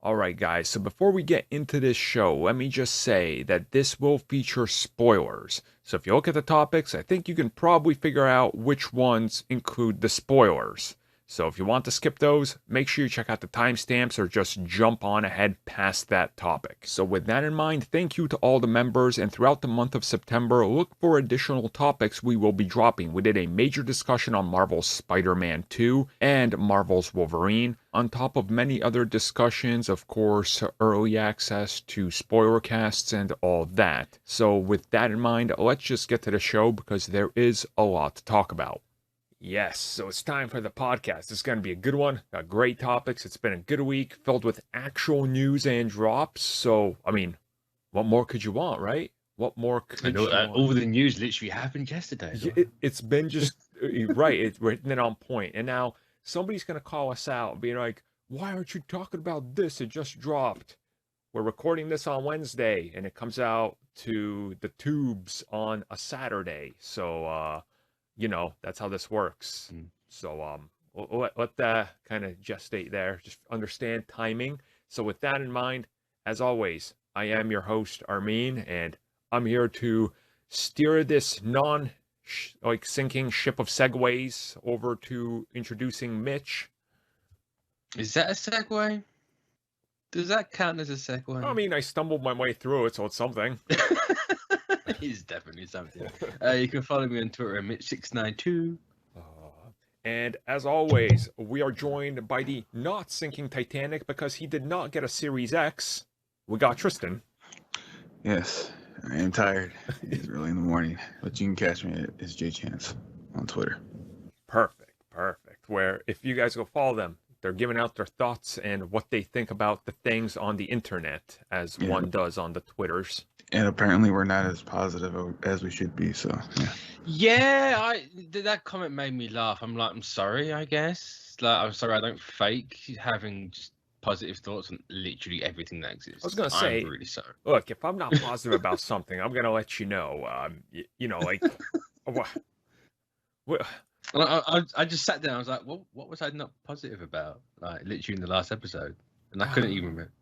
Alright guys, so before we get into this show, let me just say that this will feature spoilers. So if you look at the topics, I think you can probably figure out which ones include the spoilers. So if you want to skip those, make sure you check out the timestamps or just jump on ahead past that topic. So with that in mind, thank you to all the members, and throughout the month of September, look for additional topics we will be dropping. We did a major discussion on Marvel's Spider-Man 2 and Marvel's Wolverine, on top of many other discussions, of course, early access to spoiler casts and all that. So with that in mind, let's just get to the show because there is a lot to talk about. Yes, so it's time for the podcast. It's going to be a good one. Got great topics. It's been a good week filled with actual news and drops. So, I mean, what more could you want, right? What more could you want? All the news literally happened yesterday. It's been just, right, it's written it on point. And now somebody's going to call us out, being like, why aren't you talking about this? It just dropped. We're recording this on Wednesday, and it comes out to the tubes on a Saturday. So, that's how this works. So let that kind of gestate there. Just understand timing. So with that in mind, as always, I am your host, Armin, and I'm here to steer this sinking ship of segues over to introducing Mitch. Is that a segue? Does that count as a segue? I mean, I stumbled my way through it, so it's something. It is definitely something. You can follow me on Twitter at Mitch692. And as always, we are joined by the not sinking Titanic because he did not get a Series X. We got Tristan. Yes, I am tired. It's early in the morning, but you can catch me at SJChance on Twitter. Perfect. Where if you guys go follow them, they're giving out their thoughts and what they think about the things on the internet, as one does on the Twitters. And apparently we're not as positive as we should be, so yeah. That comment made me laugh. I'm like, I'm sorry, I guess. Like, I'm sorry I don't fake having just positive thoughts on literally everything that exists. I was gonna say, I'm really sorry. Look, if I'm not positive about something, I'm gonna let you know. What? I just sat there. I was like, what was I not positive about? Like literally in the last episode, and I couldn't even remember.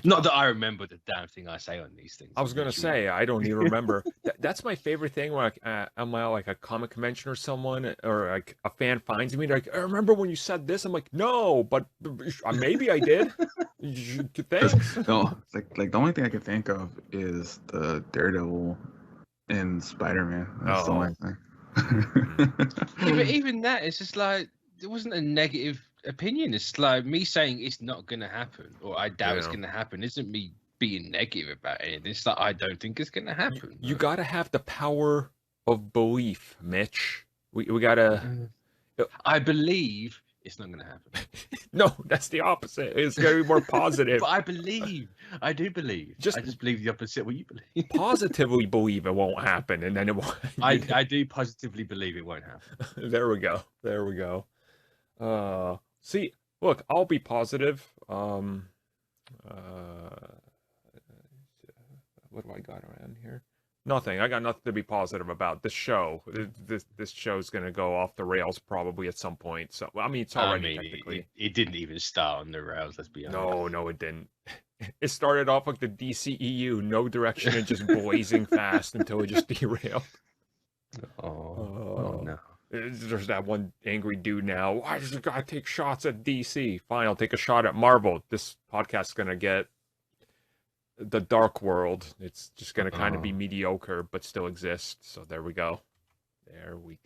Not that I remember the damn thing I say on these things. I was gonna say I don't even remember. That's my favorite thing when I'm at like a comic convention or someone or like a fan finds me. They're like, I remember when you said this. I'm like, no, but maybe I did. Thanks. No, like the only thing I can think of is the Daredevil and Spider-Man. That's the only thing. But even that, it's just like it wasn't a negative opinion. It's like me saying it's not gonna happen or I doubt it's gonna happen isn't me being negative about it. It's like I don't think it's gonna happen. You gotta have the power of belief, Mitch. We gotta. I believe it's not gonna happen. No, that's the opposite. It's gotta be more positive. But I do believe. I just believe the opposite of what you believe. Positively believe it won't happen, and then it won't. I do positively believe it won't happen. There we go. See, look, I'll be positive. What do I got around here? Nothing. I got nothing to be positive about. This show, this show's gonna go off the rails probably at some point. So, I mean, it's already technically. It didn't even start on the rails. Let's be honest. No, it didn't. It started off like the DCEU, no direction and just blazing fast until it just derailed. Oh no. There's that one angry dude now. Why does the guy take shots at DC? Fine, I'll take a shot at Marvel. This podcast's gonna get the dark world. It's just gonna kind of be mediocre, but still exist. So there we go.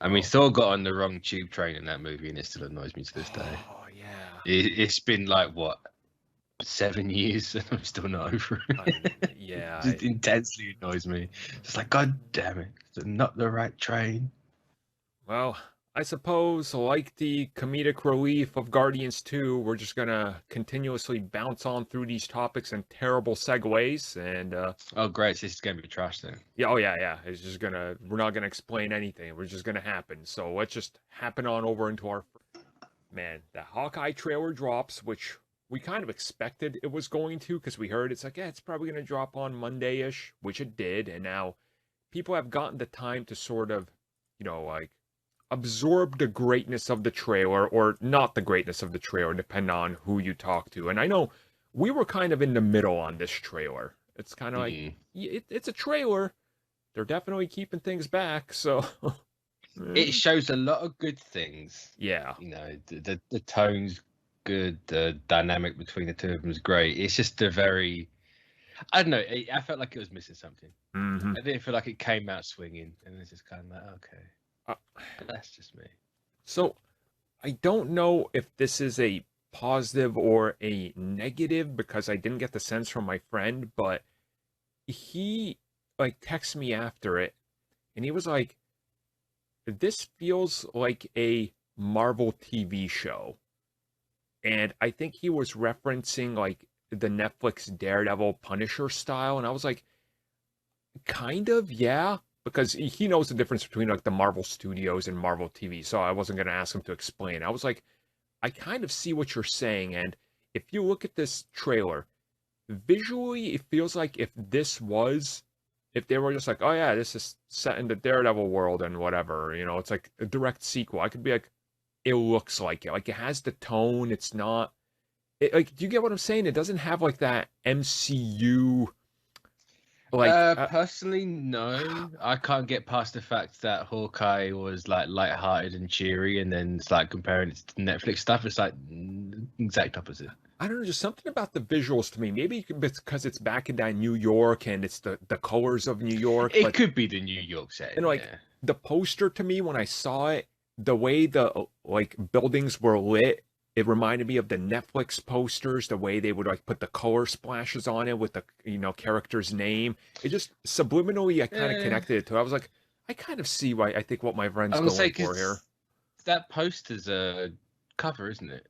I mean, Thor got on the wrong tube train in that movie, and it still annoys me to this day. Oh yeah. It's been like what, 7 years, and I'm still not over it. Yeah. It just intensely annoys me. It's like, God damn it, it's not the right train. Well, I suppose, like the comedic relief of Guardians 2, we're just gonna continuously bounce on through these topics and terrible segues, and oh great, so this is gonna be trash then. Yeah. It's just we're not gonna explain anything. We're just gonna happen. So let's just happen on over into our man. The Hawkeye trailer drops, which we kind of expected it was going to, because we heard it's like, yeah, it's probably gonna drop on Monday-ish, which it did, and now people have gotten the time to sort of, like absorb the greatness of the trailer or not the greatness of the trailer, depending on who you talk to. And I know we were kind of in the middle on this trailer. It's kind of like it's a trailer. They're definitely keeping things back, so it shows a lot of good things. Yeah, you know, the tone's good, the dynamic between the two of them is great. It's just a very, I don't know. I felt like it was missing something. I didn't feel like it came out swinging, and it's just kind of like, okay, but that's just me. So I don't know if this is a positive or a negative because I didn't get the sense from my friend, but he like texted me after it, and he was like, "This feels like a Marvel TV show," and I think he was referencing like the Netflix Daredevil Punisher style, and I was like, kind of, yeah, because he knows the difference between like the Marvel Studios and Marvel TV, so I wasn't going to ask him to explain. I was like, I kind of see what you're saying, and if you look at this trailer, visually, it feels like if they were just like, oh yeah, this is set in the Daredevil world and whatever, you know, it's like a direct sequel. I could be like, it looks like it has the tone. It's not, like, do you get what I'm saying? It doesn't have like that MCU. Like, personally, no, I can't get past the fact that Hawkeye was like lighthearted and cheery, and then it's like comparing it to Netflix stuff. It's like exact opposite. I don't know, just something about the visuals to me. Maybe it's because it's back in that New York and it's the colors of New York. It could be the New York setting. And like the poster to me, when I saw it, the way the like buildings were lit, it reminded me of the Netflix posters, the way they would like put the color splashes on it with the, you know, character's name. It just subliminally, I kind of connected it to. I was like, I kind of see why I think what my friend's going for here. That poster's a cover, isn't it?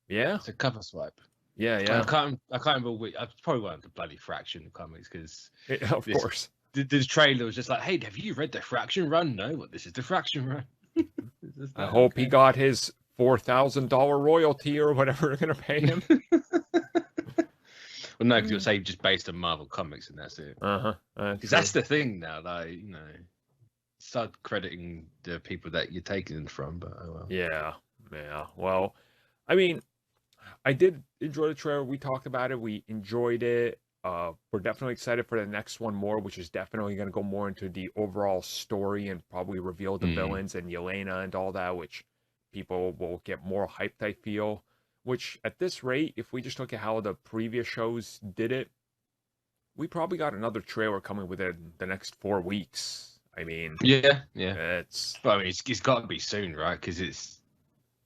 Yeah, it's a cover swipe. Yeah. I can't remember which. I probably went to bloody Fraction comics because of course the trailer was just like, hey, have you read the Fraction run? No, well, this is the Fraction run. I hope he got his $4,000 royalty or whatever they're gonna pay him. Well, no, because you'll say just based on Marvel comics and that's it. Because that's the thing now. Like, you know, start crediting the people that you're taking them from. But oh well. Yeah. Well, I mean, I did enjoy the trailer. We talked about it. We enjoyed it. We're definitely excited for the next one more, which is definitely going to go more into the overall story and probably reveal the villains and Yelena and all that, which people will get more hyped, I feel. Which, at this rate, if we just look at how the previous shows did it, we probably got another trailer coming within the next 4 weeks. I mean, yeah. It's. But I mean, it's got to be soon, right? Because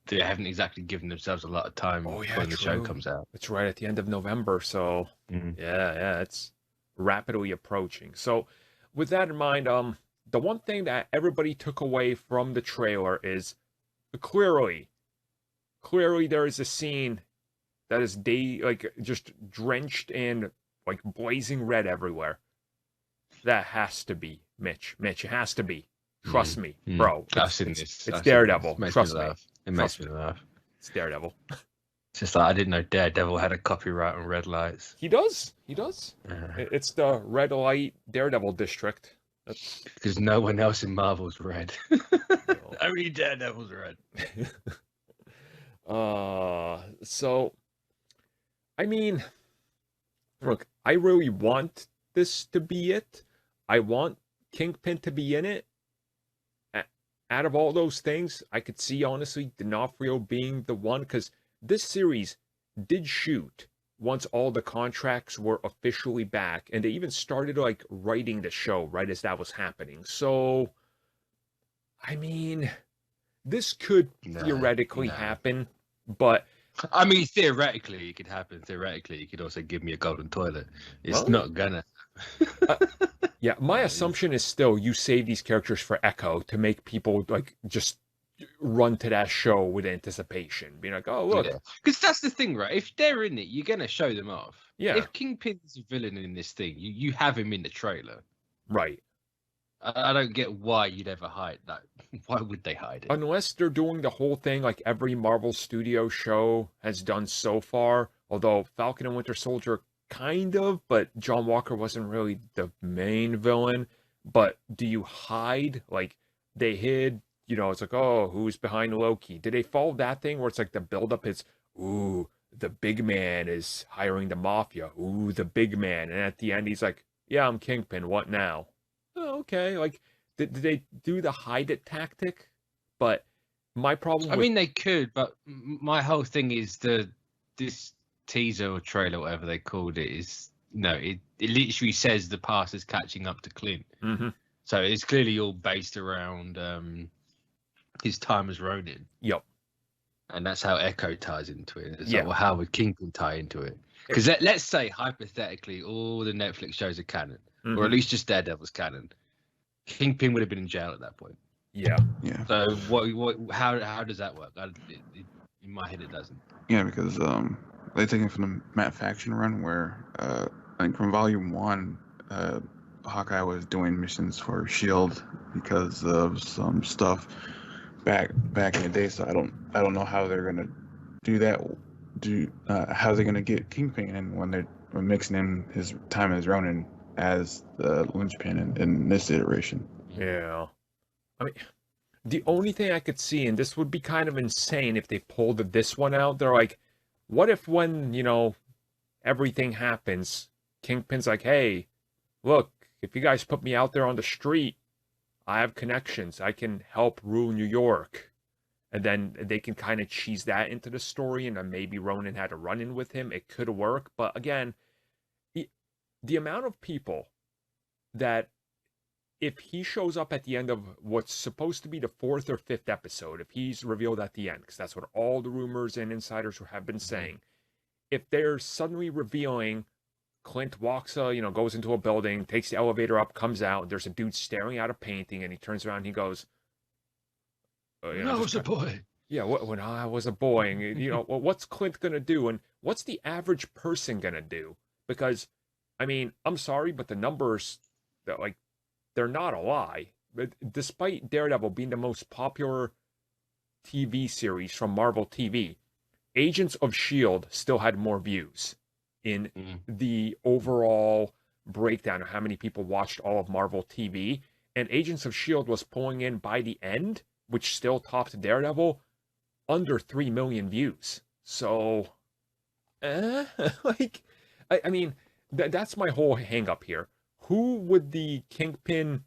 they haven't exactly given themselves a lot of time when the show comes out. It's right at the end of November, so yeah, it's rapidly approaching. So, with that in mind, the one thing that everybody took away from the trailer is clearly there is a scene that is just drenched in like blazing red everywhere. That has to be Mitch. It has to be. Trust me, bro. I've seen this. It's Daredevil. Trust me. It makes me laugh. It's Daredevil. It's just like I didn't know Daredevil had a copyright on red lights. He does. It's the red light Daredevil district. Because no one else in Marvel's red. Only Daredevil's red. So, I mean, look, I really want this to be it. I want Kingpin to be in it. Out of all those things, I could see, honestly, D'Onofrio being the one, because this series did shoot once all the contracts were officially back, and they even started, like, writing the show right as that was happening. So, I mean, this could theoretically happen, but... I mean, theoretically, it could happen. Theoretically, you could also give me a golden toilet. It's not gonna. Yeah, my assumption is still you save these characters for Echo to make people like just run to that show with anticipation, being like, "Oh, look!" Because that's the thing, right? If they're in it, you're gonna show them off. Yeah. If Kingpin's a villain in this thing, you have him in the trailer, right? I don't get why you'd ever hide that. Why would they hide it? Unless they're doing the whole thing like every Marvel Studio show has done so far. Although Falcon and Winter Soldier kind of, but John Walker wasn't really the main villain. But do you hide? Like, they hid, you know, it's like, oh, who's behind Loki? Did they follow that thing where it's like the buildup is, ooh, the big man is hiring the mafia. Ooh, the big man. And at the end, he's like, yeah, I'm Kingpin. What now? Oh, okay. Like, did they do the hide it tactic? But my problem I mean, they could, but my whole thing is this teaser or trailer, whatever they called it, is it literally says the past is catching up to Clint. Mm-hmm. So it's clearly all based around his time as Ronin. Yep. And that's how Echo ties into it. It's Yeah. like, well, how would Kingpin tie into it? Because let's say, hypothetically, all the Netflix shows are canon, or at least just Daredevil's canon. Kingpin would have been in jail at that point. Yeah. Yeah. So how does that work? In my head, it doesn't. Yeah, because they take it from the Matt Faction run where I think from Volume 1, Hawkeye was doing missions for Shield because of some stuff back in the day. So I don't know how they're gonna do that. How they're gonna get Kingpin in when they're mixing in his time as Ronin as the linchpin in this iteration. Yeah. I mean, the only thing I could see, and this would be kind of insane if they pulled this one out, they're like, what if when, everything happens, Kingpin's like, hey, look, if you guys put me out there on the street, I have connections. I can help rule New York. And then they can kind of cheese that into the story, and then maybe Ronin had a run-in with him. It could work. But again, the amount of people that if he shows up at the end of what's supposed to be the 4th or 5th episode, if he's revealed at the end, because that's what all the rumors and insiders have been saying, if they're suddenly revealing Clint walks, goes into a building, takes the elevator up, comes out, and there's a dude staring at a painting, and he turns around and he goes, when I was a boy. Yeah, when I was a boy, and, what's Clint going to do? And what's the average person going to do? Because, I mean, I'm sorry, but the numbers, they're not a lie. But despite Daredevil being the most popular TV series from Marvel TV, Agents of S.H.I.E.L.D. still had more views in the overall breakdown of how many people watched all of Marvel TV. And Agents of S.H.I.E.L.D. was pulling in, by the end, which still topped Daredevil, under 3 million views. So, I mean, that's my whole hang up here. Who would the Kingpin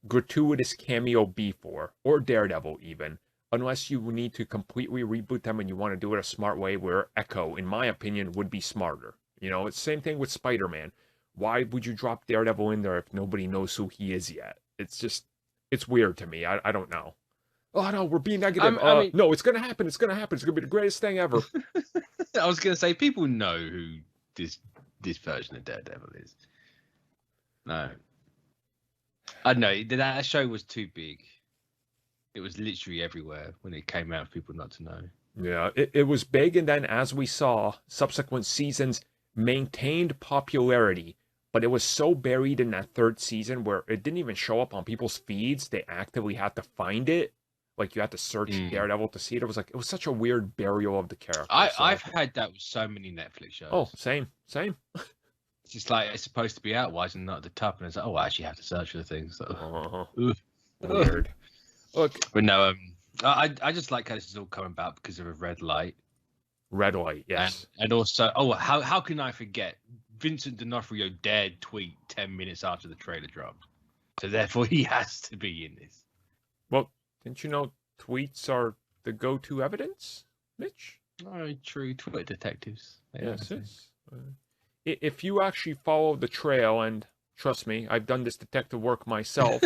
gratuitous cameo be for? Or Daredevil, even. Unless you need to completely reboot them and you want to do it a smart way where Echo, in my opinion, would be smarter. It's the same thing with Spider-Man. Why would you drop Daredevil in there if nobody knows who he is yet? It's weird to me. I don't know. Oh, no, we're being negative. No, it's going to happen. It's going to happen. It's going to be the greatest thing ever. I was going to say, people know who this version of Daredevil is. No. I don't know. That show was too big. It was literally everywhere when it came out for people not to know. Yeah, it was big, and then as we saw, subsequent seasons maintained popularity, but it was so buried in that 3rd season where it didn't even show up on people's feeds. They actively had to find it. Like, you had to search Daredevil to see it. It was such a weird burial of the character. I've had that with so many Netflix shows. Oh, same. It's just like, it's supposed to be out. Why is it not at the top? And it's like, I actually have to search for the things. So. Weird. Look, but no, I just like how this is all coming about because of a red light. Red light, yes. And also, how can I forget? Vincent D'Onofrio dared tweet 10 minutes after the trailer dropped. So therefore, he has to be in this. Well, didn't you know tweets are the go-to evidence, Mitch? Oh, true. Twitter detectives. Yes. If you actually follow the trail, and trust me, I've done this detective work myself,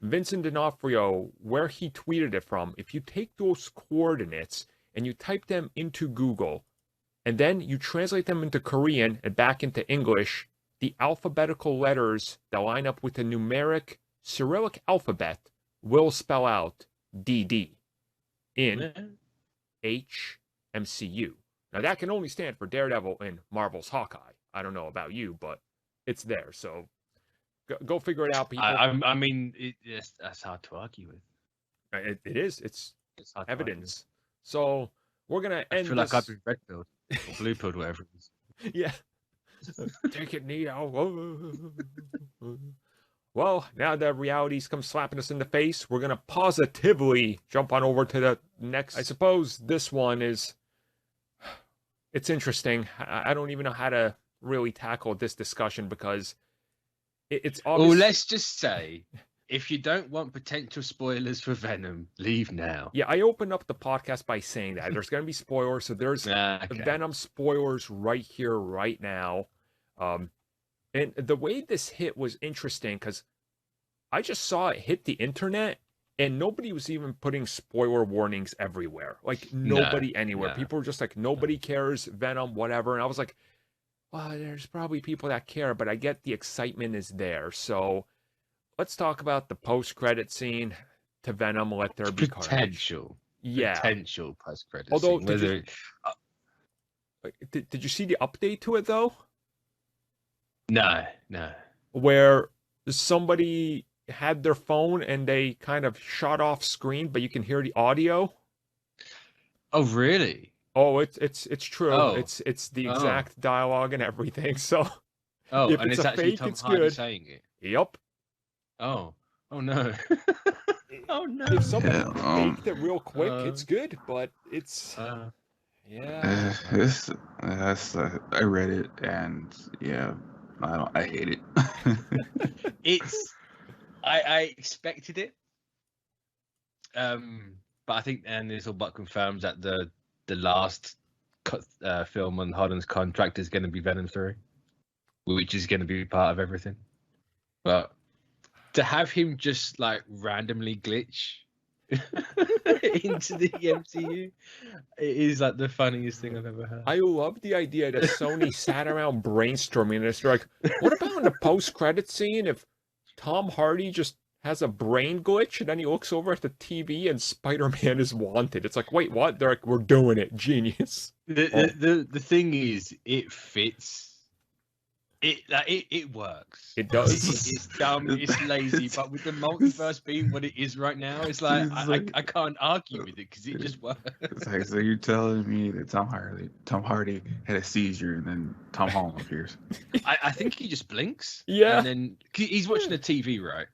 Vincent D'Onofrio, where he tweeted it from, if you take those coordinates and you type them into Google, and then you translate them into Korean and back into English, the alphabetical letters that line up with the numeric Cyrillic alphabet will spell out DD in MCU. Now, that can only stand for Daredevil and Marvel's Hawkeye. I don't know about you, but it's there. So go figure it out, people. I mean, that's hard to argue with. It is. It's evidence. So we're going to end I feel like I've been red-pilled or blue-pilled, whatever it is. Yeah. Take it, Neo. Well, now that reality's come slapping us in the face, we're going to positively jump on over to the next. I suppose this one is it's interesting. I don't even know how to really tackle this discussion because it's obvious. Well, let's just say, if you don't want potential spoilers for Venom, leave now. Yeah, I opened up the podcast by saying that there's going to be spoilers, so there's Venom spoilers right here, right now. And the way this hit was interesting because I just saw it hit the internet, and nobody was even putting spoiler warnings everywhere. Like, nobody anywhere. No. People were just like, nobody cares, Venom, whatever. And I was like, well, there's probably people that care, but I get the excitement is there. So let's talk about the post-credit scene to Venom, Let There Be Carnage. Potential post-credit Although, scene. Did you see the update to it, though? No. Where somebody had their phone and they kind of shot off screen, but you can hear the audio. Oh, really? Oh, it's true. Oh. It's the exact dialogue and everything. So, if and it's actually fake, Tom it's Hardy good. Saying it. Yep. Oh no. Oh no. If somebody faked it real quick, it's good, but it's I read it and I hate it. I expected it, but I think, and this all but confirms that the last film on Holland's contract is going to be Venom 3, which is going to be part of everything. But to have him just like randomly glitch into the MCU, it is like the funniest thing I've ever heard. I love the idea that Sony sat around brainstorming and it's like, what about in the post-credit scene if Tom Hardy just has a brain glitch and then he looks over at the TV and Spider-Man is wanted? It's like, wait, what? They're like, we're doing it. Genius. The thing is, it fits. It works. It does. It's dumb. It's lazy. But with the multiverse being what it is right now, it's like I can't argue with it because it just works. It's like, so you're telling me that Tom Hardy had a seizure and then Tom Holland appears? I think he just blinks. Yeah. And then he's watching the TV, right?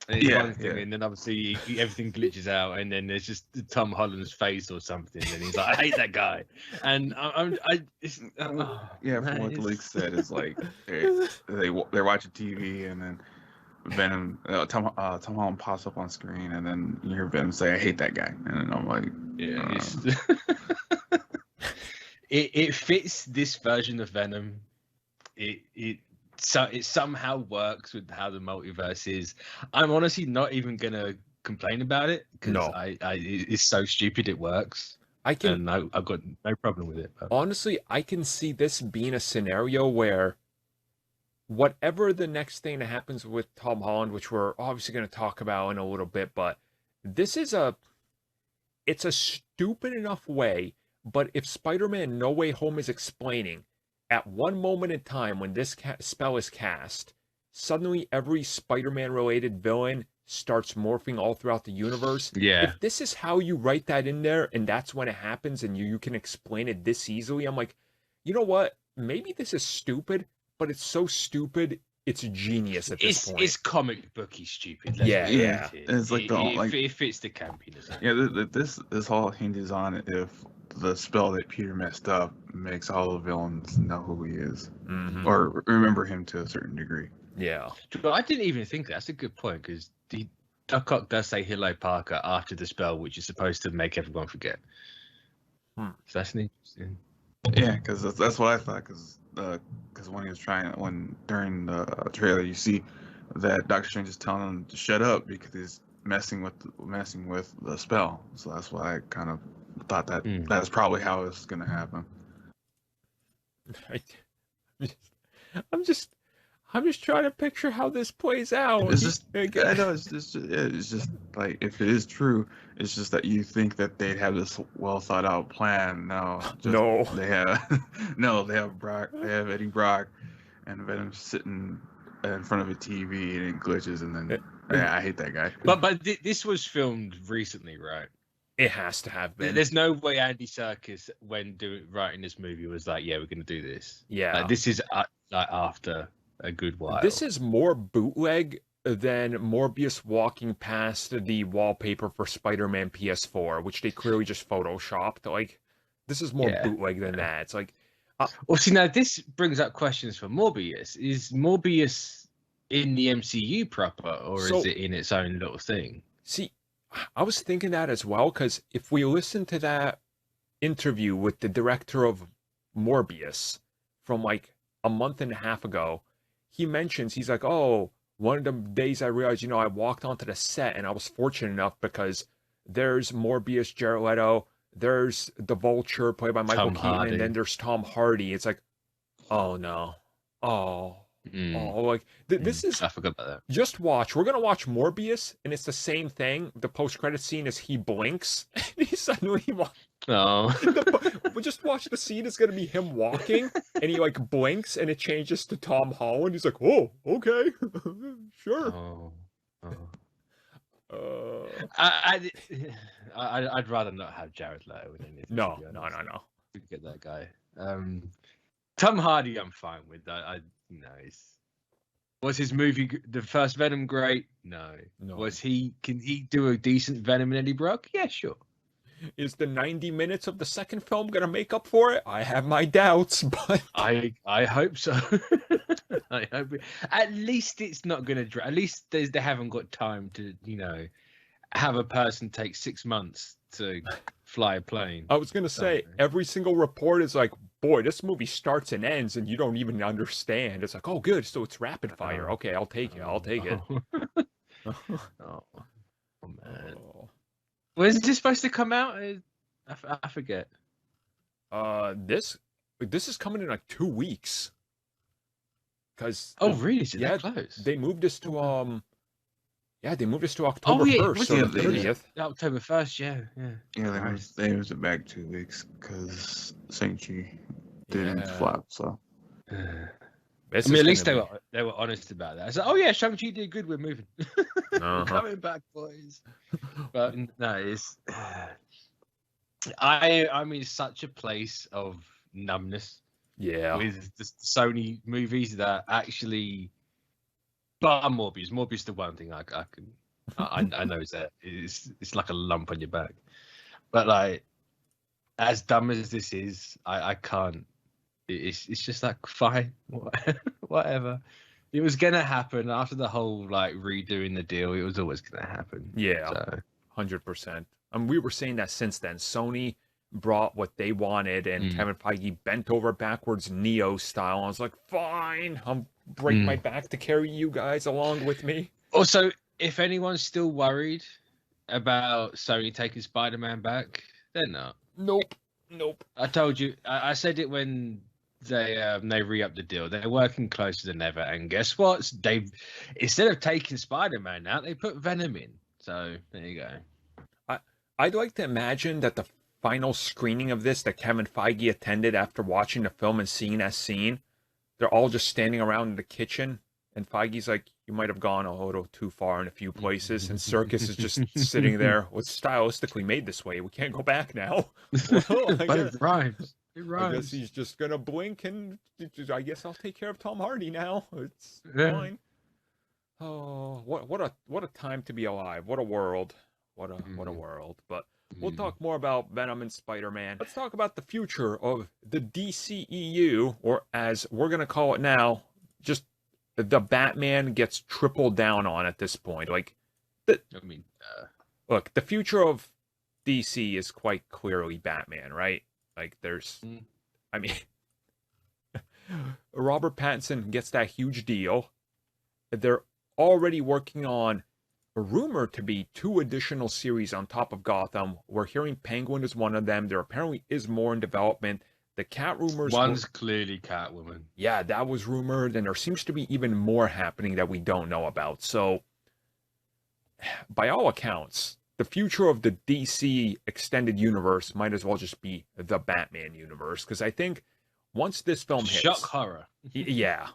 And and then obviously everything glitches out, and then there's just Tom Holland's face or something, and he's like, "I hate that guy." And from what the leak said is like they're watching TV, and then Venom, Tom Holland pops up on screen, and then you hear Venom say, "I hate that guy," and then I'm like, it fits this version of Venom. So it somehow works with how the multiverse is. I'm honestly not even gonna complain about it because it's so stupid it works. I've got no problem with it. But. Honestly, I can see this being a scenario where whatever the next thing that happens with Tom Holland, which we're obviously going to talk about in a little bit, but this is it's a stupid enough way. But if Spider-Man No Way Home is explaining, at one moment in time when this spell is cast, suddenly every Spider-Man related villain starts morphing all throughout the universe. Yeah. If this is how you write that in there and that's when it happens and you can explain it this easily, I'm like, you know what? Maybe this is stupid, but it's so stupid, it's genius at this point. It's comic booky stupid. Yeah. It's like it fits the campiness. Yeah, this all hinges on if the spell that Peter messed up makes all the villains know who he is, or remember him to a certain degree. Yeah, but I didn't even think that's a good point because Doc Ock does say "Hello, Parker" after the spell, which is supposed to make everyone forget. So that's an interesting. Yeah, because that's what I thought. Because when he was during the trailer, you see that Doctor Strange is telling him to shut up because he's messing with the spell. So that's why I kind of thought that that's probably how it's gonna happen. I'm just trying to picture how this plays out. It's just, I know it's just like, if it is true, it's just that you think that they'd have this well thought out plan. No, they have Brock, they have Eddie Brock, and Venom sitting in front of a TV and it glitches, and then I hate that guy. But this was filmed recently, right? It has to have been. There's no way Andy Serkis, when writing this movie, was like, "Yeah, we're going to do this." Yeah, this is like after a good while. This is more bootleg than Morbius walking past the wallpaper for Spider-Man PS4, which they clearly just photoshopped. Like, This is more bootleg than that. It's like, well, see, now this brings up questions for Morbius. Is Morbius in the MCU proper, or is it in its own little thing? See, I was thinking that as well, because if we listen to that interview with the director of Morbius from like a month and a half ago, he mentions, he's like, oh, one of the days I realized, you know, I walked onto the set and I was fortunate enough because there's Morbius, Jared Leto, there's the Vulture played by Michael Keaton, and then there's Tom Hardy. It's like, oh no. Oh, like this is. I forgot about that. Just watch. We're gonna watch Morbius, and it's the same thing. The post-credit scene is he blinks, and he suddenly. Just watch the scene. It's gonna be him walking, and he like blinks, and it changes to Tom Holland. He's like, "Oh, okay, sure." I'd rather not have Jared Leto in anything. No. Get that guy. Tom Hardy, I'm fine with that. Was his movie, the first Venom, great? No. Can he do a decent Venom in Eddie Brock? Yeah, sure. Is the 90 minutes of the second film gonna make up for it? I have my doubts, but I hope so. I hope at least it's not gonna drag. At least they haven't got time to, have a person take 6 months to fly a plane. I was gonna say every single report is like, boy, this movie starts and ends, and you don't even understand. It's like, oh, good, so it's rapid fire. Okay, I'll take it. Oh man. When is this supposed to come out? I forget. This is coming in like 2 weeks. Cause really? Is it that close? They moved us to October 1st, so the 30th. October 1st, yeah. Yeah, they moved it back 2 weeks because Shang-Chi didn't flop. So. At least they were honest about that. I said, "Oh yeah, Shang-Chi did good. We're moving, coming back, boys." But no, it's I'm in such a place of numbness. Yeah, with the Sony movies that actually, but Morbius, the one thing I know is that it's like a lump on your back. But like, as dumb as this is, I can't. It's just like, fine, whatever. It was gonna happen after the whole like redoing the deal. It was always gonna happen. Yeah, 100%. We were saying that since then. Sony brought what they wanted, and Kevin Feige bent over backwards, Neo style. I was like, fine, I'll break my back to carry you guys along with me. Also, if anyone's still worried about Sony taking Spider-Man back, they're not. Nope. I told you. I said it when they re-upped the deal. They're working closer than ever, and guess what? They, instead of taking Spider-Man out, they put Venom in. So there you go. I'd like to imagine that the final screening of this that Kevin Feige attended after watching the film and seeing that scene, they're all just standing around in the kitchen, and Feige's like, "You might have gone a little too far in a few places," and Serkis is just sitting there. "Well, it's stylistically made this way. We can't go back now." But it rhymes. I guess he's just gonna blink, and I guess I'll take care of Tom Hardy now. It's fine. Oh, what a time to be alive! What a world! What a world! But we'll talk more about Venom and Spider-Man. Let's talk about the future of the DCEU, or as we're gonna call it now, just the Batman gets tripled down on at this point. Like, look, the future of DC is quite clearly Batman, right? Like, there's, Robert Pattinson gets that huge deal. They're already working on a rumor to be 2 additional series on top of Gotham. We're hearing Penguin is one of them. There apparently is more in development. The Cat rumors. One's clearly Catwoman. Yeah, that was rumored, and there seems to be even more happening that we don't know about. So, by all accounts, the future of the DC extended universe might as well just be the Batman universe, because I think once this film hits, shock horror. Yeah.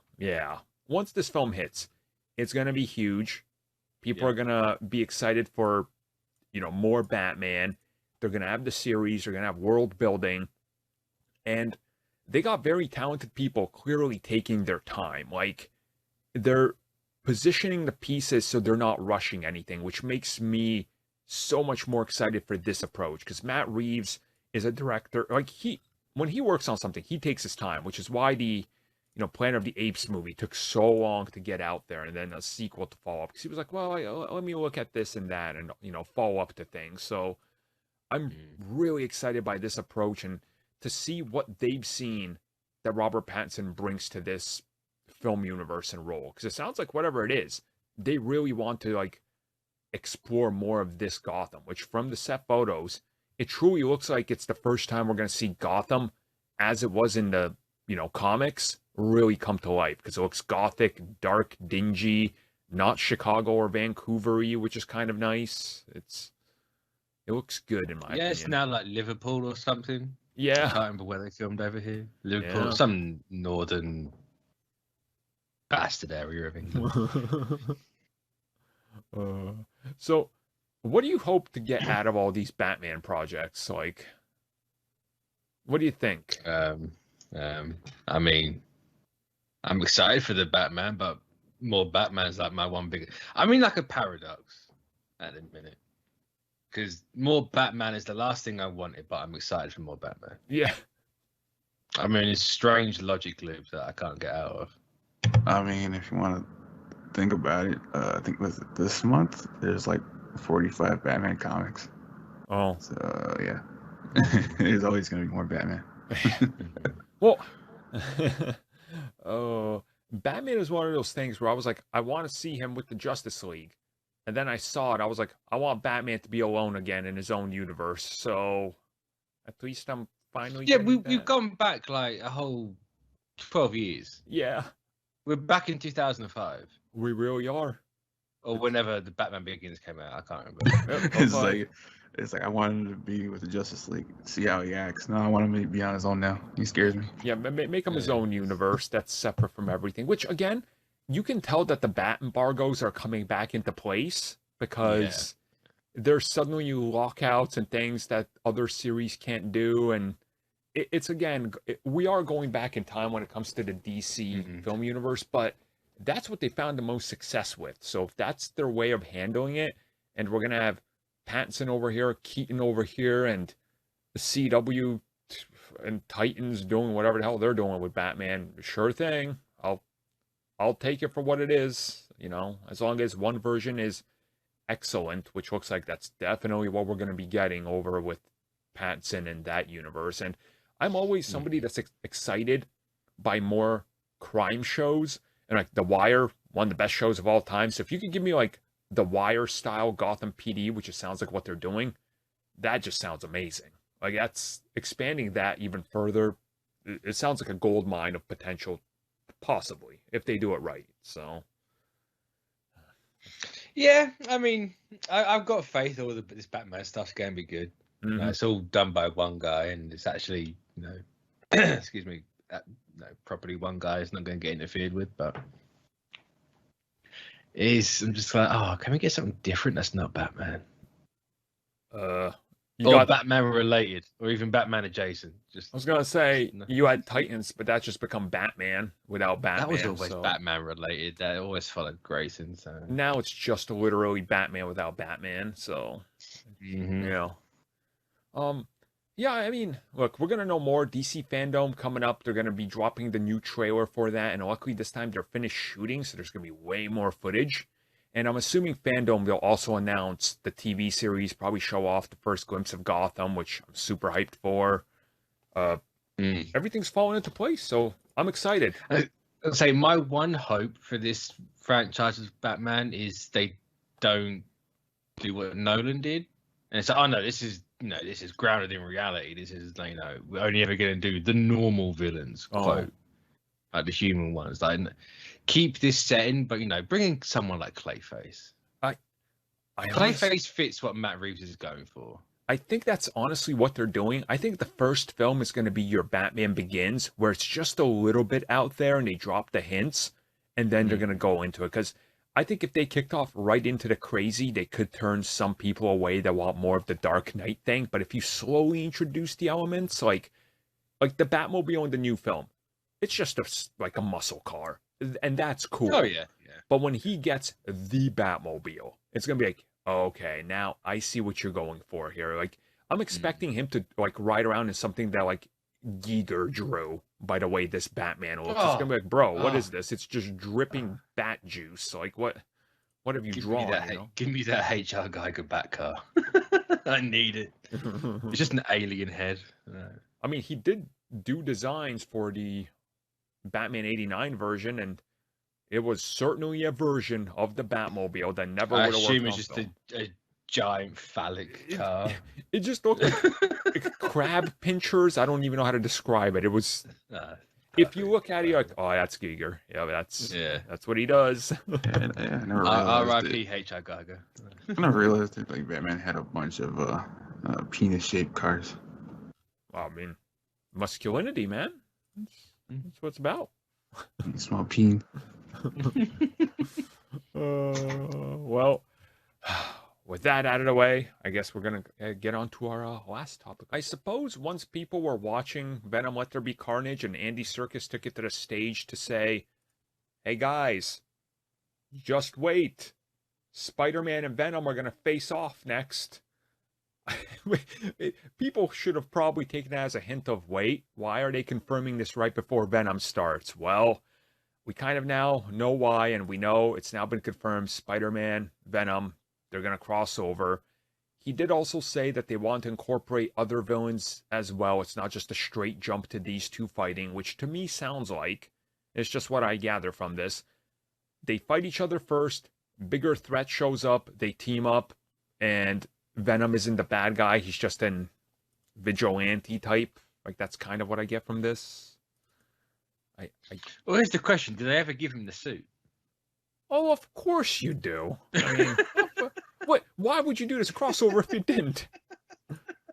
Once this film hits, it's gonna be huge. People are gonna be excited for, more Batman. They're gonna have the series. They're gonna have world building, and they got very talented people clearly taking their time. Like, they're positioning the pieces so they're not rushing anything, which makes me so much more excited for this approach, because Matt Reeves is a director. Like when he works on something, he takes his time, which is why the Planet of the Apes movie took so long to get out there, and then a sequel to follow up. Because he was like, well, let me look at this and that, and follow up to things. So I'm really excited by this approach and to see what they've seen that Robert Pattinson brings to this film universe and role. Because it sounds like whatever it is, they really want to like explore more of this Gotham. Which from the set photos, it truly looks like it's the first time we're going to see Gotham as it was in the comics really come to life, because it looks gothic, dark, dingy, not Chicago or Vancouver-y, which is kind of nice. It looks good in my opinion. It's now like Liverpool or something. Yeah. I can't remember where they filmed over here. Liverpool, some northern bastard area of England. So what do you hope to get out of all these Batman projects? Like, what do you think? I mean, I'm excited for the Batman, but more Batman's like my one big. I mean, like a paradox at the minute, because more Batman is the last thing I wanted, but I'm excited for more Batman. Yeah. I mean, it's strange logic loops that I can't get out of. I mean, if you want to think about it, I think this month there's like 45 Batman comics. Oh. So yeah, there's always gonna be more Batman. Well, Batman is one of those things where I was like, I want to see him with the Justice League. And then I saw it, I was like, I want Batman to be alone again in his own universe. So at least I'm finally we've gone back like a whole 12 years. Yeah. We're back in 2005. We really are. Or whenever the Batman Begins came out, I can't remember. It's like I want him to be with the Justice League, see how he acts. No, I want him to be on his own now. He scares me. Yeah, make him his own universe that's separate from everything. Which again, you can tell that the bat embargoes are coming back into place because there's suddenly lockouts and things that other series can't do, and we are going back in time when it comes to the DC film universe, but that's what they found the most success with. So if that's their way of handling it, and we're gonna have Pattinson over here, Keaton over here, and the CW and Titans doing whatever the hell they're doing with Batman, sure thing. I'll take it for what it is, as long as one version is excellent, which looks like that's definitely what we're going to be getting over with Pattinson in that universe. And I'm always somebody that's excited by more crime shows, and like The Wire, one of the best shows of all time. So if you could give me like The Wire style Gotham PD, which it sounds like what they're doing, that just sounds amazing. Like that's expanding that even further. It sounds like a gold mine of potential, possibly, if they do it right. So yeah, I mean, I've got faith all this Batman stuff's going to be good. It's all done by one guy, and it's actually, excuse me, properly one guy is not going to get interfered with, but I'm just like, oh, can we get something different that's not Batman? Or Batman related, or even Batman adjacent. I was gonna say you had Titans, but that's just become Batman without Batman. That was always Batman related. That always followed Grayson. So now it's just literally Batman without Batman. So yeah, I mean, look, we're gonna know more DC fandom coming up. They're gonna be dropping the new trailer for that, and luckily this time they're finished shooting, so there's gonna be way more footage. And I'm assuming fandom, they'll also announce the TV series, probably show off the first glimpse of Gotham, which I'm super hyped for. Everything's falling into place, so I'm excited. I'd say my one hope for this franchise of Batman is they don't do what Nolan did. And it's like, oh no, this is grounded in reality. This is, we're only ever going to do the normal villains, quote, like the human ones. Like, keep this setting, but bring in someone like Clayface. Clayface fits what Matt Reeves is going for. I think that's honestly what they're doing. I think the first film is going to be your Batman Begins, where it's just a little bit out there and they drop the hints, and then they're going to go into it. Because I think if they kicked off right into the crazy, they could turn some people away that want more of the Dark Knight thing. But if you slowly introduce the elements, like the Batmobile in the new film, it's just a muscle car. And that's cool. Oh, yeah. But when he gets the Batmobile, it's going to be like, okay, now I see what you're going for here. Like, I'm expecting him to like ride around in something that like Giger drew. By the way, this Batman looks, it's gonna be like, bro, what is this? It's just dripping bat juice. Like, what have you drawn? Give me that HR Geiger bat car. I need it. It's just an alien head. I mean, he did do designs for the Batman '89 version, and it was certainly a version of the Batmobile that never would have worked. I assume it's just a giant phallic car. It just looked like crab pinchers. I don't even know how to describe it. It was. If you look at it, you're like, oh, that's Giger. Yeah, that's what he does. I never realized R.I.P. H.I. Gaga. I never realized that like Batman had a bunch of penis-shaped cars. Well, I mean, masculinity, man. That's what it's about. Small peen. Well, with that out of the way, I guess we're going to get on to our last topic. I suppose once people were watching Venom Let There Be Carnage and Andy Serkis took it to the stage to say, hey guys, just wait. Spider-Man and Venom are going to face off next. People should have probably taken that as a hint of, wait, why are they confirming this right before Venom starts? Well, we kind of now know why, and we know it's now been confirmed. Spider-Man, Venom, they're going to cross over. He did also say that they want to incorporate other villains as well. It's not just a straight jump to these two fighting, which to me sounds like, it's just what I gather from this. They fight each other first, bigger threat shows up, they team up, and Venom isn't the bad guy, he's just an vigilante type. Like, that's kind of what I get from this. Well, here's the question. Do they ever give him the suit? Oh, of course you do. I mean, what? Why would you do this crossover if you didn't?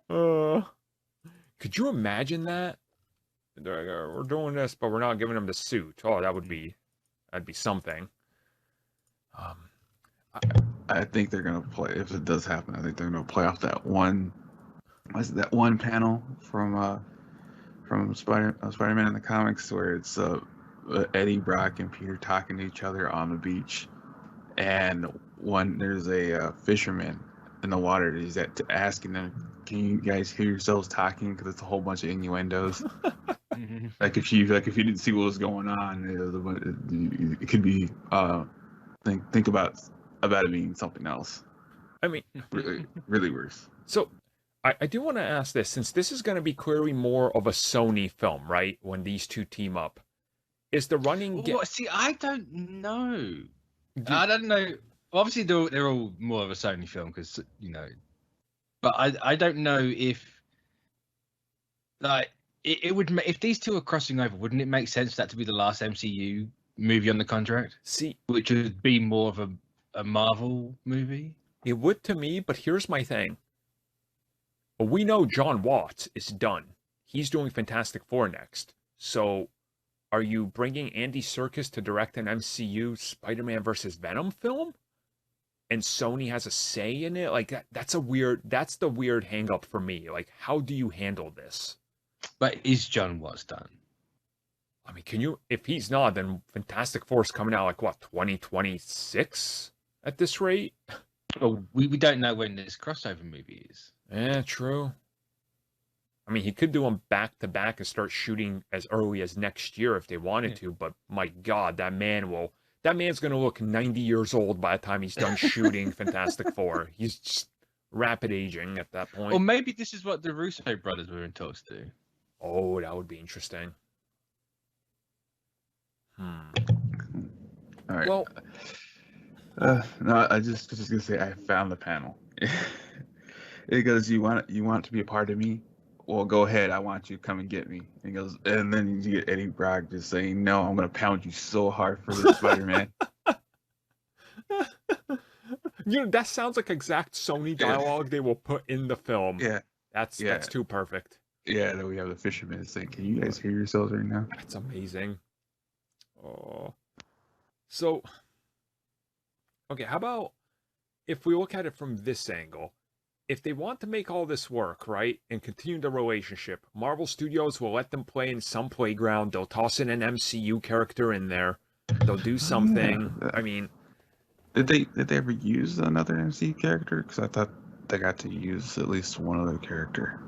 Could you imagine that? We're doing this, but we're not giving him the suit. Oh, that'd be something. I think they're gonna play, if it does happen. I think they're gonna play off that one panel from Spider-Man in the comics where it's Eddie, Brock, and Peter talking to each other on the beach, and there's a fisherman in the water. He's asking them, "Can you guys hear yourselves talking?" Because it's a whole bunch of innuendos. Like if you didn't see what was going on, it could be think about it being something else. I mean, really worse. So I do want to ask this, since this is going to be clearly more of a Sony film, right? When these two team up, is the running? See, I don't know. I don't know. Obviously, they're all more of a Sony film because but I don't know if like it would, if these two are crossing over, wouldn't it make sense for that to be the last MCU movie on the contract? See, which would be more of a Marvel movie. It would to me, but here's my thing. We know John Watts is done. He's doing Fantastic Four next. So, are you bringing Andy Serkis to direct an MCU Spider-Man versus Venom film? And Sony has a say in it? Like, that's the weird hang-up for me. Like, how do you handle this? But is John Watts done? I mean, if he's not, then Fantastic Four's coming out like, what, 2026 at this rate? Well, we don't know when this crossover movie is. Yeah, true. I mean, he could do them back-to-back and start shooting as early as next year if they wanted to, but my God, that man's going to look 90 years old by the time he's done shooting Fantastic Four. He's just rapid aging at that point. Or maybe this is what the Russo brothers were in talks to. Oh, that would be interesting. All right. Well, no, I just was gonna say I found the panel. It goes, you want to be a part of me? Well, go ahead. I want you to come and get me. And he goes, and then you get Eddie Brock just saying, "No, I'm gonna pound you so hard for this, Spider-Man." That sounds like exact Sony dialogue they will put in the film. Yeah, that's too perfect. Yeah, then we have the fisherman saying, "Can you guys hear yourselves right now?" That's amazing. Oh, so okay. How about if we look at it from this angle? If they want to make all this work, right, and continue the relationship, Marvel Studios will let them play in some playground. They'll toss in an MCU character in there. They'll do something. I mean, did they ever use another MCU character? Because I thought they got to use at least one other character.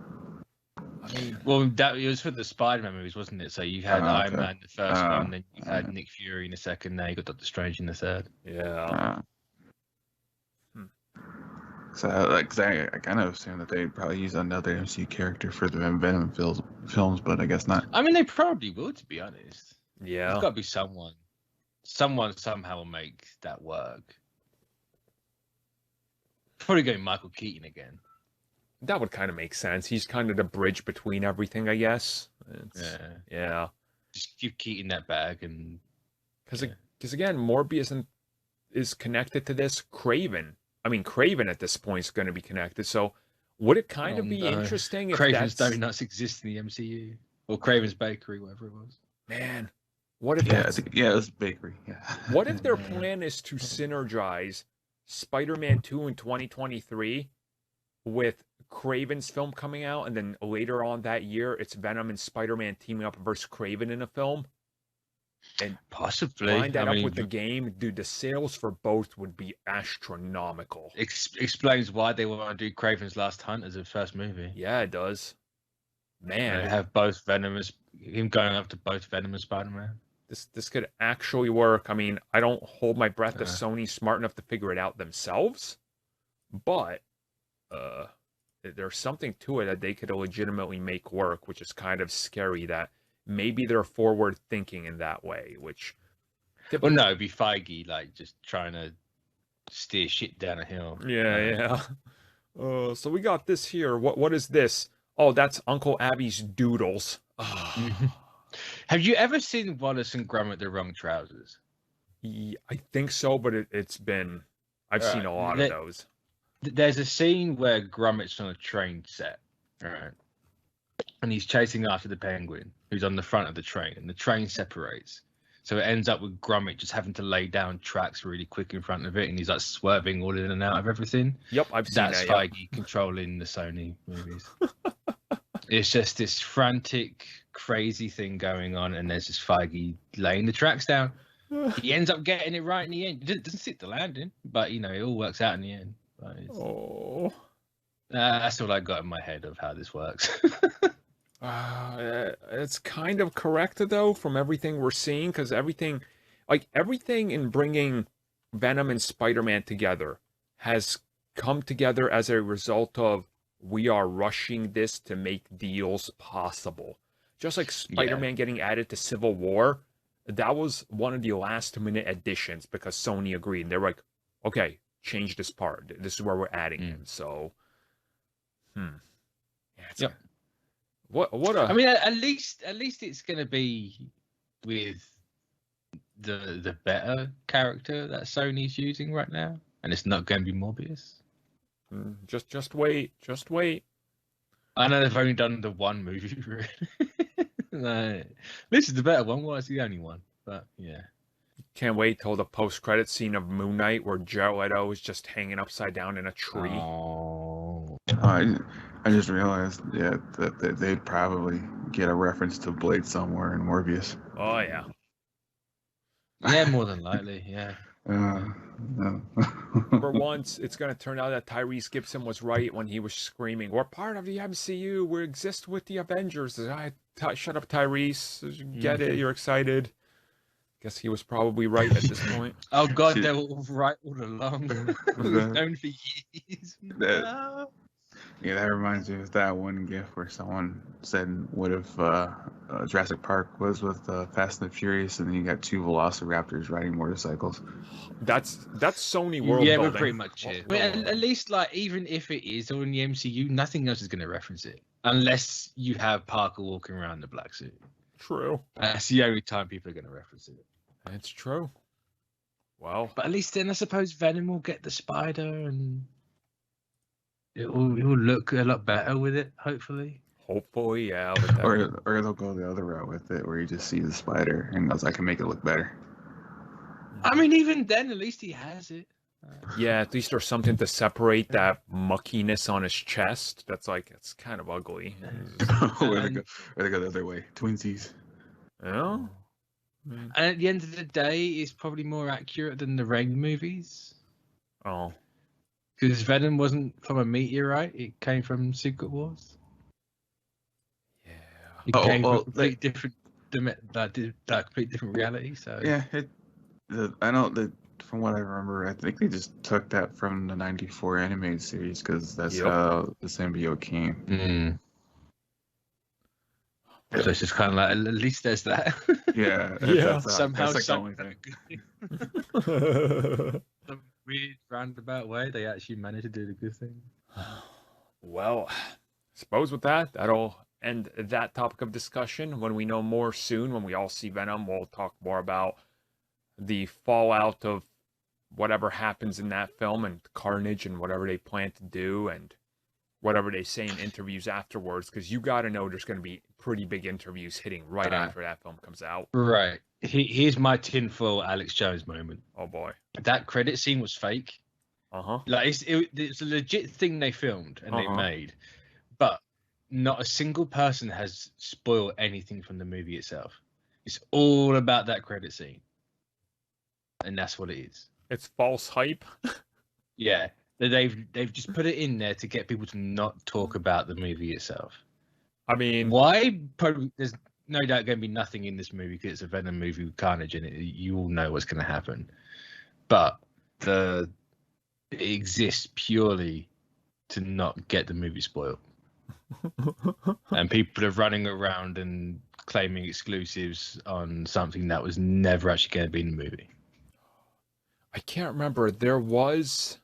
I mean, well, that it was for the Spider-Man movies, wasn't it? So you had Iron Man in the first one, then you had Nick Fury in the second, now you got Doctor Strange in the third. yeah. So, I kind of assumed that they'd probably use another MCU character for the Venom films, but I guess not. I mean, they probably will, to be honest. Yeah. There's got to be someone. Someone somehow will make that work. Probably going Michael Keaton again. That would kind of make sense. He's kind of the bridge between everything, I guess. Yeah. Just give Keaton that bag and... Because again, Morbius is connected to this. Kraven at this point is going to be connected. So would it kind of be interesting if Kraven's Donuts exist in the MCU? Or Kraven's Bakery, whatever it was. Man, what if it was Bakery. Yeah. What if their plan is to synergize Spider-Man 2 in 2023 with Kraven's film coming out, and then later on that year, it's Venom and Spider-Man teaming up versus Kraven in a film? And possibly line that up with the game, dude. The sales for both would be astronomical. Explains why they want to do Kraven's Last Hunt as a first movie. Yeah, it does. Man, they have both him going up to both Venom and Spider-Man. This could actually work. I mean, I don't hold my breath that Sony's smart enough to figure it out themselves, but there's something to it that they could legitimately make work, which is kind of scary that maybe they're forward thinking in that way, which... Well, no, it'd be Feige, like, just trying to steer shit down a hill. Yeah. So we got this here. What is this? Oh, that's Uncle Abby's doodles. Have you ever seen Wallace and Gromit the Wrong Trousers? Yeah, I think so, but I've seen a lot of those. There's a scene where Gromit's on a train set, right? And he's chasing after the penguin, who's on the front of the train, and the train separates. So it ends up with Gromit just having to lay down tracks really quick in front of it, and he's like swerving all in and out of everything. Yep, I've seen that. That's Feige controlling the Sony movies. It's just this frantic, crazy thing going on, and there's just Feige laying the tracks down. He ends up getting it right in the end. It doesn't sit the landing, but it all works out in the end. That's all I got in my head of how this works. It's kind of correct though from everything we're seeing, because everything in bringing Venom and Spider-Man together has come together as a result of we are rushing this to make deals possible. Just like Spider-Man getting added to Civil War, that was one of the last minute additions because Sony agreed. And they're like, okay, change this part. This is where we're adding him. So, I mean, at least it's gonna be with the better character that Sony's using right now, and it's not going to be Morbius. Just wait. I know they've only done the one movie. This is the better one. Well, it's the only one, but yeah. Can't wait till the post-credit scene of Moon Knight where Jared Leto is just hanging upside down in a tree. I just realized, that they'd probably get a reference to Blade somewhere in Morbius. Oh yeah. Yeah, more than likely, yeah. No. For once, it's going to turn out that Tyrese Gibson was right when he was screaming, "We're part of the MCU. We exist with the Avengers." Shut up, Tyrese. Get it? You're excited. Guess he was probably right at this point. Oh God, they were all right all along. We've known for years. Yeah, that reminds me of that one gif where someone said, "What if Jurassic Park was with Fast and the Furious, and then you got two Velociraptors riding motorcycles?" That's Sony world. Yeah, building. we're pretty much it. But at least, like, even if it is all in the MCU, nothing else is going to reference it unless you have Parker walking around in the black suit. True. That's the only time people are going to reference it. It's true. Well, but at least then I suppose Venom will get the spider and it will look a lot better with it, hopefully. Hopefully, yeah. Or they'll go the other route with it, where you just see the spider and goes, "I can make it look better." I mean, even then, at least he has it. Yeah, at least there's something to separate that muckiness on his chest. It's kind of ugly. Or they go the other way. Twinsies. Yeah. And at the end of the day, it's probably more accurate than the Raimi movies. Oh. Because Venom wasn't from a meteorite; it came from Secret Wars. Yeah. It came from a complete different, complete different reality. So yeah, I know that from what I remember, I think they just took that from the '94 animated series because that's how the symbiote came. Mm. So it's just kind of like, at least there's that. Yeah, Somehow, that's like the only thing. Some weird roundabout way, they actually managed to do the good thing. Well, I suppose with that, that'll end that topic of discussion. When we know more soon, when we all see Venom, we'll talk more about the fallout of whatever happens in that film and Carnage and whatever they plan to do and whatever they say in interviews afterwards, because you got to know there's going to be pretty big interviews hitting right after that film comes out. Right. Here's my tinfoil Alex Jones moment. Oh, boy. That credit scene was fake. Uh-huh. Like, it's a legit thing they filmed and they made, but not a single person has spoiled anything from the movie itself. It's all about that credit scene. And that's what it is. It's false hype. Yeah. They've just put it in there to get people to not talk about the movie itself. I mean, why? Probably, there's no doubt going to be nothing in this movie because it's a Venom movie with Carnage in it. You all know what's going to happen, but it exists purely to not get the movie spoiled. And people are running around and claiming exclusives on something that was never actually going to be in the movie. I can't remember. There was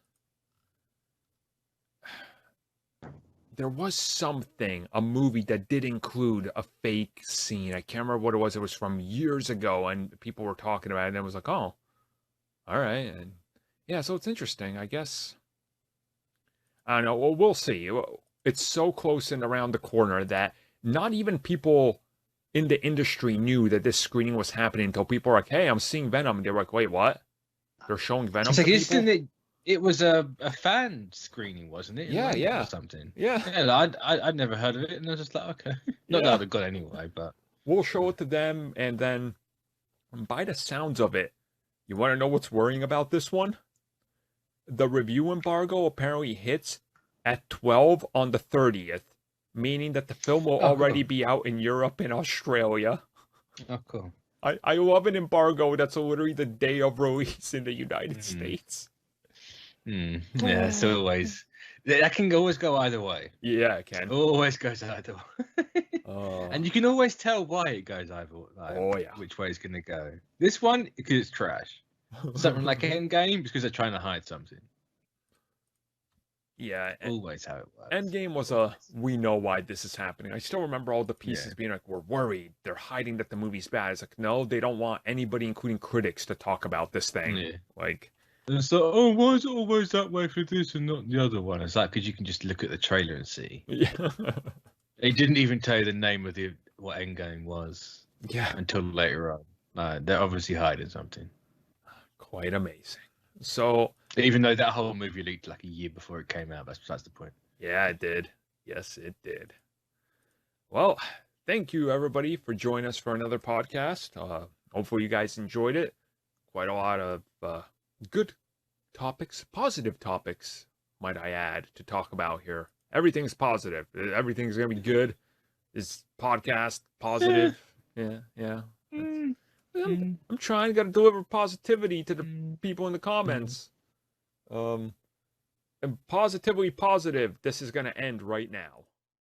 something, a movie that did include a fake scene. I can't remember what it was. It was from years ago, and people were talking about it, and it was like, oh, all right. And yeah, so it's interesting, I guess. I don't know. Well, we'll see. It's so close and around the corner that not even people in the industry knew that this screening was happening until people were like, hey, I'm seeing Venom. And they were like, wait, what? They're showing Venom to people? It was a fan screening, wasn't it? Yeah. Or something. Yeah. I'd never heard of it, and I was just like, okay. Not that I'd have got anyway, but... We'll show it to them, and then, by the sounds of it, you want to know what's worrying about this one? The review embargo apparently hits at 12 on the 30th, meaning that the film will already be out in Europe and Australia. Oh, cool. I love an embargo that's literally the day of release in the United States. Yeah, so always that can always go either way. Yeah, it can. Always goes either way. And you can always tell why it goes either way. Which way it's going to go. This one, because it's trash. Something like Endgame, because they're trying to hide something. Yeah. Always how it works. Endgame was we know why this is happening. I still remember all the pieces being like, we're worried. They're hiding that the movie's bad. It's like, no, they don't want anybody, including critics, to talk about this thing. Yeah. Like... It's like, oh, why is it always that way for this and not the other one? It's like, because you can just look at the trailer and see. Yeah. They didn't even tell you the name of what Endgame was. Yeah. Until later on. They're obviously hiding something. Quite amazing. So... Even though that whole movie leaked like a year before it came out, that's the point. Yeah, it did. Yes, it did. Well, thank you, everybody, for joining us for another podcast. Hopefully you guys enjoyed it. Quite a lot of... good topics, positive topics, might I add, to talk about here. Everything's positive. Everything's going to be good. This podcast, positive. Yeah. I'm trying to deliver positivity to the people in the comments. And positively positive, this is going to end right now.